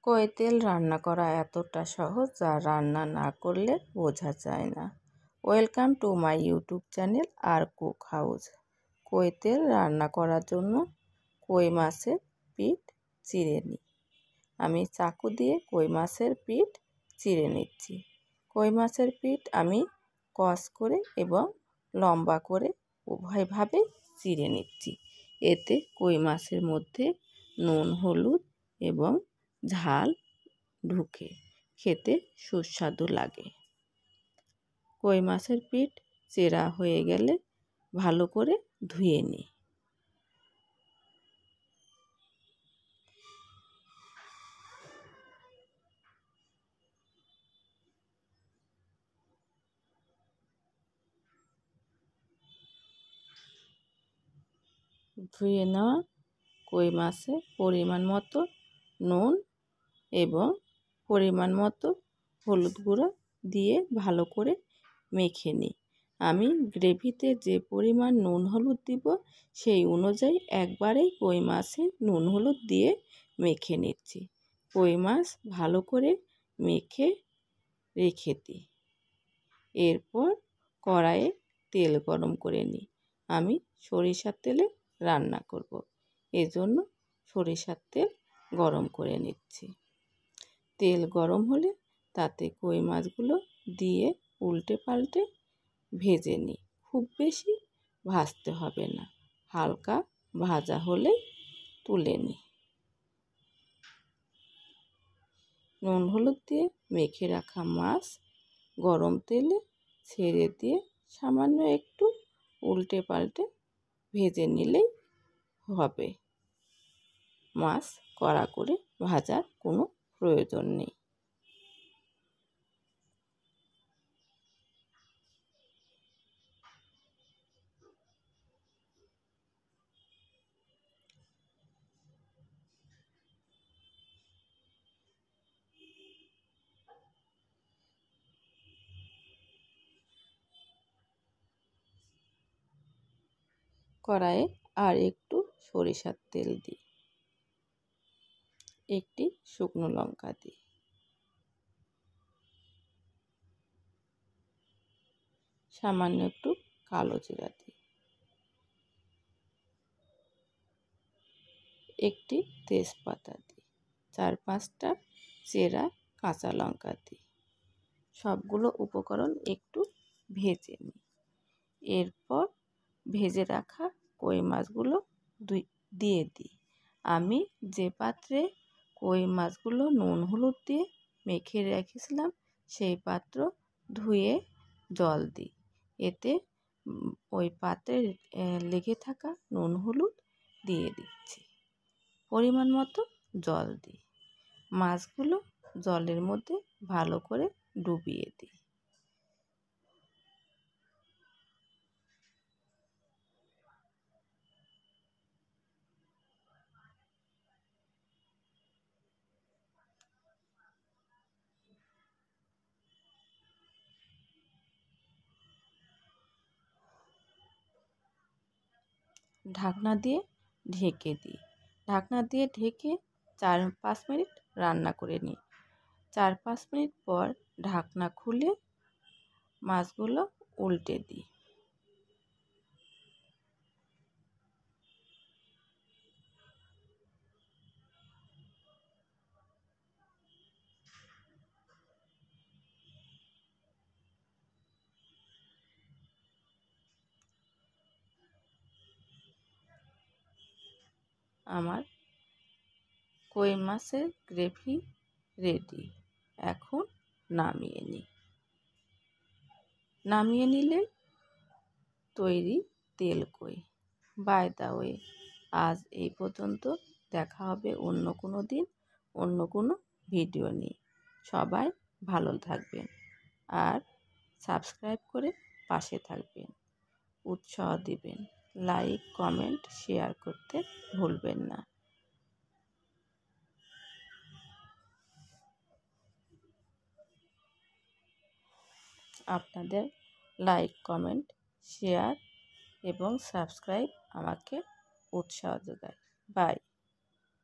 কই তেল রান্না করা এতটা সহজ যা রান্না না করলে বোঝা যায় না। Welcome to my YouTube channel আর কুক হাউস। কই তেল রান্না করার জন্য কই মাছের পিঠ চিড়ে নিই। আমি চাকু দিয়ে কই মাছের পিঠ চিড়ে নিচ্ছি। কই মাছের পিঠ আমি কস করে এবং লম্বা করে উভয়ভাবে চিড়ে নিচ্ছি। এতে কই মাছের মধ্যে নুন, হলুদ এবং ঝাল ঢুকে খেতে সুস্বাদু লাগে। কই মাছের পিঠ চেরা হয়ে গেলে ভালো করে ধুয়ে নিই। ধুয়ে নেওয়া কই মাছে পরিমাণ মতো নুন এবং পরিমাণ মতো হলুদ গুঁড়ো দিয়ে ভালো করে মেখে নিই। আমি গ্রেভিতে যে পরিমাণ নুন হলুদ দিব সেই অনুযায়ী একবারেই কই মাছে নুন হলুদ দিয়ে মেখে নিচ্ছি। কই মাছ ভালো করে মেখে রেখে দিই। এরপর কড়াইয়ে তেল গরম করে নিই। আমি সরিষার তেলে রান্না করব, এজন্য সরিষার তেল গরম করে নিচ্ছি। তেল গরম হলে তাতে কই মাছগুলো দিয়ে উল্টে পাল্টে ভেজে নিই। খুব বেশি ভাজতে হবে না, হালকা ভাজা হলে তুলে নিই। নুন হলুদ দিয়ে মেখে রাখা মাছ গরম তেলে ছেড়ে দিয়ে সামান্য একটু উল্টে পাল্টে ভেজে নিলেই হবে। মাছ কড়া করে ভাজার কোনো প্রয়োজন নেই। কড়াইয়ে আর একটু সরিষার তেল দিই, একটি শুকনো লঙ্কা দিই, সামান্য একটু কালো জিরা দিই, একটি তেজপাতা দিই, 4-5টা চেরা কাঁচা লঙ্কা দিই। সবগুলো উপকরণ একটু ভেজে নিই। এরপর ভেজে রাখা কই মাছগুলো দিয়ে দিই। আমি যে পাত্রে কই মাছগুলো নুন হলুদ দিয়ে মেখে রেখেছিলাম সেই পাত্র ধুয়ে জল দিই। এতে ওই পাত্রে লেগে থাকা নুন হলুদ দিয়ে দিচ্ছি। পরিমাণ মতো জল দিই। মাছগুলো জলের মধ্যে ভালো করে ডুবিয়ে দিই। ঢাকনা দিয়ে ঢেকে দিই। ঢাকনা দিয়ে ঢেকে 4-5 মিনিট রান্না করে নিই। 4-5 মিনিট পর ঢাকনা খুলে মাছগুলো উল্টে দিই। আমার কই মাছের গ্রেভি রেডি। এখন নামিয়ে নিই। নামিয়ে নিলে তৈরি তেল কই। বাই দ্য ওয়ে, আজ এই পর্যন্ত। দেখা হবে অন্য কোনো দিন অন্য কোনো ভিডিও নিয়ে। সবাই ভালো থাকবেন আর সাবস্ক্রাইব করে পাশে থাকবেন, উৎসাহ দিবেন। লাইক, কমেন্ট, শেয়ার করতে ভুলবেন না। আপনাদের লাইক, কমেন্ট, শেয়ার এবং সাবস্ক্রাইব আমাকে উৎসাহ যোগায়। বাই।